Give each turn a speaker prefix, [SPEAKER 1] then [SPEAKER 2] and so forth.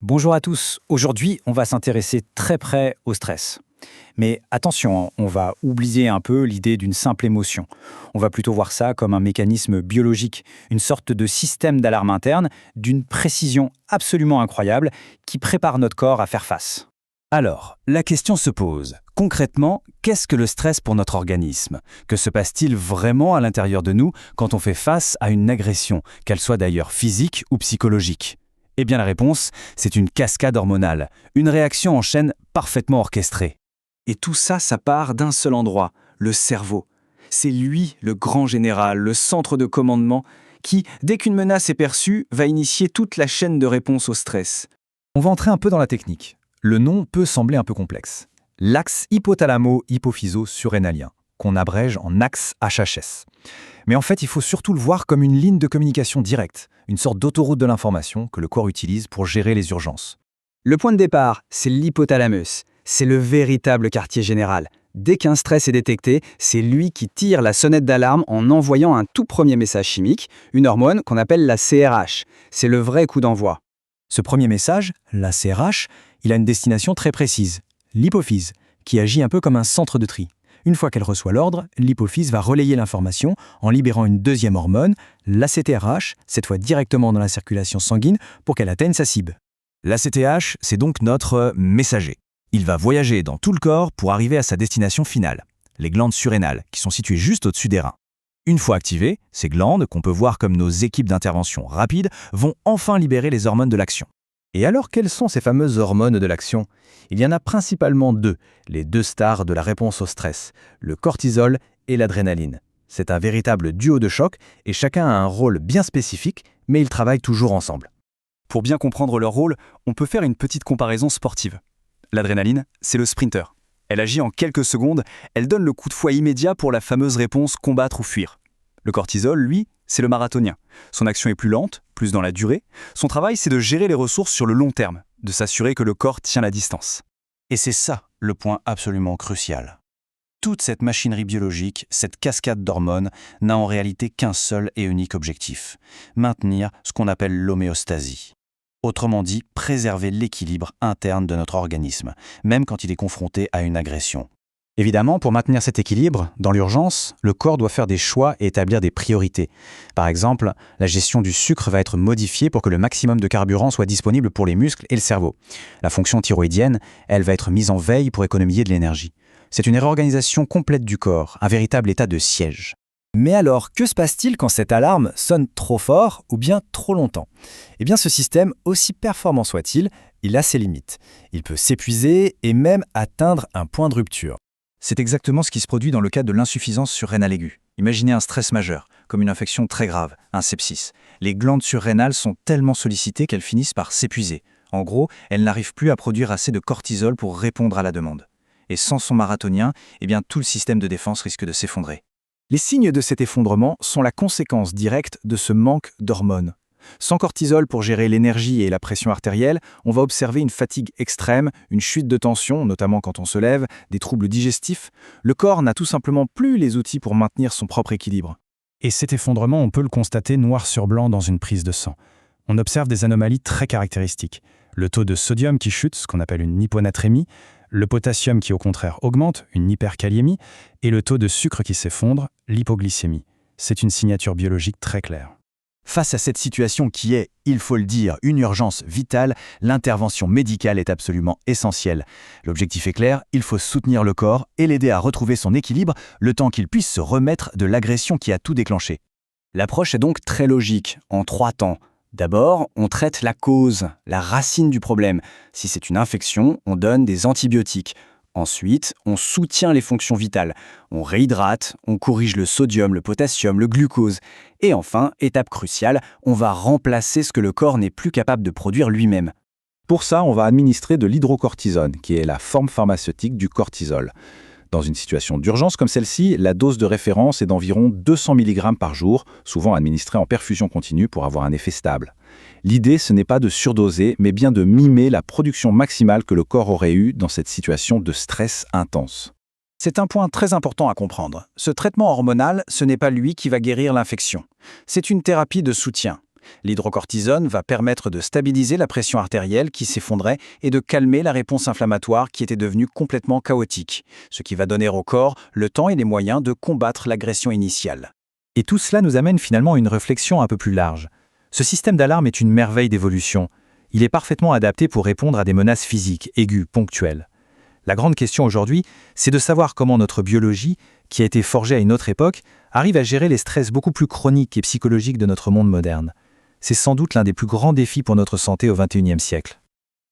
[SPEAKER 1] Bonjour à tous. Aujourd'hui, on va s'intéresser très près au stress. Mais attention, on va oublier un peu l'idée d'une simple émotion. On va plutôt voir ça comme un mécanisme biologique, une sorte de système d'alarme interne d'une précision absolument incroyable qui prépare notre corps à faire face.
[SPEAKER 2] Alors, la question se pose. Concrètement, qu'est-ce que le stress pour notre organisme? Que se passe-t-il vraiment à l'intérieur de nous quand on fait face à une agression, qu'elle soit d'ailleurs physique ou psychologique? Eh bien la réponse, c'est une cascade hormonale, une réaction en chaîne parfaitement orchestrée.
[SPEAKER 3] Et tout ça, ça part d'un seul endroit, le cerveau. C'est lui, le grand général, le centre de commandement, qui, dès qu'une menace est perçue, va initier toute la chaîne de réponse au stress.
[SPEAKER 4] On va entrer un peu dans la technique. Le nom peut sembler un peu complexe. L'axe hypothalamo-hypophyso-surrénalien, qu'on abrège en axe HHS. Mais en fait, il faut surtout le voir comme une ligne de communication directe, une sorte d'autoroute de l'information que le corps utilise pour gérer les urgences.
[SPEAKER 3] Le point de départ, c'est l'hypothalamus. C'est le véritable quartier général. Dès qu'un stress est détecté, c'est lui qui tire la sonnette d'alarme en envoyant un tout premier message chimique, une hormone qu'on appelle la CRH. C'est le vrai coup d'envoi.
[SPEAKER 2] Ce premier message, la CRH, il a une destination très précise, l'hypophyse, qui agit un peu comme un centre de tri. Une fois qu'elle reçoit l'ordre, l'hypophyse va relayer l'information en libérant une deuxième hormone, l'ACTRH, cette fois directement dans la circulation sanguine pour qu'elle atteigne sa cible. L'ACTH, c'est donc notre messager. Il va voyager dans tout le corps pour arriver à sa destination finale, les glandes surrénales, qui sont situées juste au-dessus des reins. Une fois activées, ces glandes, qu'on peut voir comme nos équipes d'intervention rapide, vont enfin libérer les hormones de l'action.
[SPEAKER 4] Et alors, quelles sont ces fameuses hormones de l'action? Il y en a principalement deux, les deux stars de la réponse au stress, le cortisol et l'adrénaline. C'est un véritable duo de choc et chacun a un rôle bien spécifique, mais ils travaillent toujours ensemble.
[SPEAKER 5] Pour bien comprendre leur rôle, on peut faire une petite comparaison sportive. L'adrénaline, c'est le sprinter. Elle agit en quelques secondes, elle donne le coup de fouet immédiat pour la fameuse réponse combattre ou fuir. Le cortisol, lui, c'est le marathonien. Son action est plus lente, plus dans la durée. Son travail, c'est de gérer les ressources sur le long terme, de s'assurer que le corps tient la distance.
[SPEAKER 2] Et c'est ça le point absolument crucial. Toute cette machinerie biologique, cette cascade d'hormones, n'a en réalité qu'un seul et unique objectif, maintenir ce qu'on appelle l'homéostasie. Autrement dit, préserver l'équilibre interne de notre organisme, même quand il est confronté à une agression.
[SPEAKER 1] Évidemment, pour maintenir cet équilibre, dans l'urgence, le corps doit faire des choix et établir des priorités. Par exemple, la gestion du sucre va être modifiée pour que le maximum de carburant soit disponible pour les muscles et le cerveau. La fonction thyroïdienne, elle va être mise en veille pour économiser de l'énergie. C'est une réorganisation complète du corps, un véritable état de siège.
[SPEAKER 2] Mais alors, que se passe-t-il quand cette alarme sonne trop fort ou bien trop longtemps? Eh bien, ce système, aussi performant soit-il, il a ses limites. Il peut s'épuiser et même atteindre un point de rupture.
[SPEAKER 4] C'est exactement ce qui se produit dans le cas de l'insuffisance surrénale aiguë. Imaginez un stress majeur, comme une infection très grave, un sepsis. Les glandes surrénales sont tellement sollicitées qu'elles finissent par s'épuiser. En gros, elles n'arrivent plus à produire assez de cortisol pour répondre à la demande. Et sans son marathonien, eh bien tout le système de défense risque de s'effondrer.
[SPEAKER 3] Les signes de cet effondrement sont la conséquence directe de ce manque d'hormones. Sans cortisol pour gérer l'énergie et la pression artérielle, on va observer une fatigue extrême, une chute de tension, notamment quand on se lève, des troubles digestifs. Le corps n'a tout simplement plus les outils pour maintenir son propre équilibre.
[SPEAKER 6] Et cet effondrement, on peut le constater noir sur blanc dans une prise de sang. On observe des anomalies très caractéristiques. Le taux de sodium qui chute, ce qu'on appelle une hyponatrémie, le potassium qui au contraire augmente, une hyperkaliémie, et le taux de sucre qui s'effondre, l'hypoglycémie. C'est une signature biologique très claire.
[SPEAKER 2] Face à cette situation qui est, il faut le dire, une urgence vitale, l'intervention médicale est absolument essentielle. L'objectif est clair, il faut soutenir le corps et l'aider à retrouver son équilibre le temps qu'il puisse se remettre de l'agression qui a tout déclenché.
[SPEAKER 3] L'approche est donc très logique, en 3 temps. D'abord, on traite la cause, la racine du problème. Si c'est une infection, on donne des antibiotiques. Ensuite, on soutient les fonctions vitales. On réhydrate, on corrige le sodium, le potassium, le glucose. Et enfin, étape cruciale, on va remplacer ce que le corps n'est plus capable de produire lui-même.
[SPEAKER 7] Pour ça, on va administrer de l'hydrocortisone, qui est la forme pharmaceutique du cortisol. Dans une situation d'urgence comme celle-ci, la dose de référence est d'environ 200 mg par jour, souvent administrée en perfusion continue pour avoir un effet stable. L'idée, ce n'est pas de surdoser, mais bien de mimer la production maximale que le corps aurait eue dans cette situation de stress intense.
[SPEAKER 3] C'est un point très important à comprendre. Ce traitement hormonal, ce n'est pas lui qui va guérir l'infection. C'est une thérapie de soutien. L'hydrocortisone va permettre de stabiliser la pression artérielle qui s'effondrait et de calmer la réponse inflammatoire qui était devenue complètement chaotique, ce qui va donner au corps le temps et les moyens de combattre l'agression initiale.
[SPEAKER 2] Et tout cela nous amène finalement à une réflexion un peu plus large. Ce système d'alarme est une merveille d'évolution. Il est parfaitement adapté pour répondre à des menaces physiques, aiguës, ponctuelles. La grande question aujourd'hui, c'est de savoir comment notre biologie, qui a été forgée à une autre époque, arrive à gérer les stress beaucoup plus chroniques et psychologiques de notre monde moderne. C'est sans doute l'un des plus grands défis pour notre santé au XXIe siècle.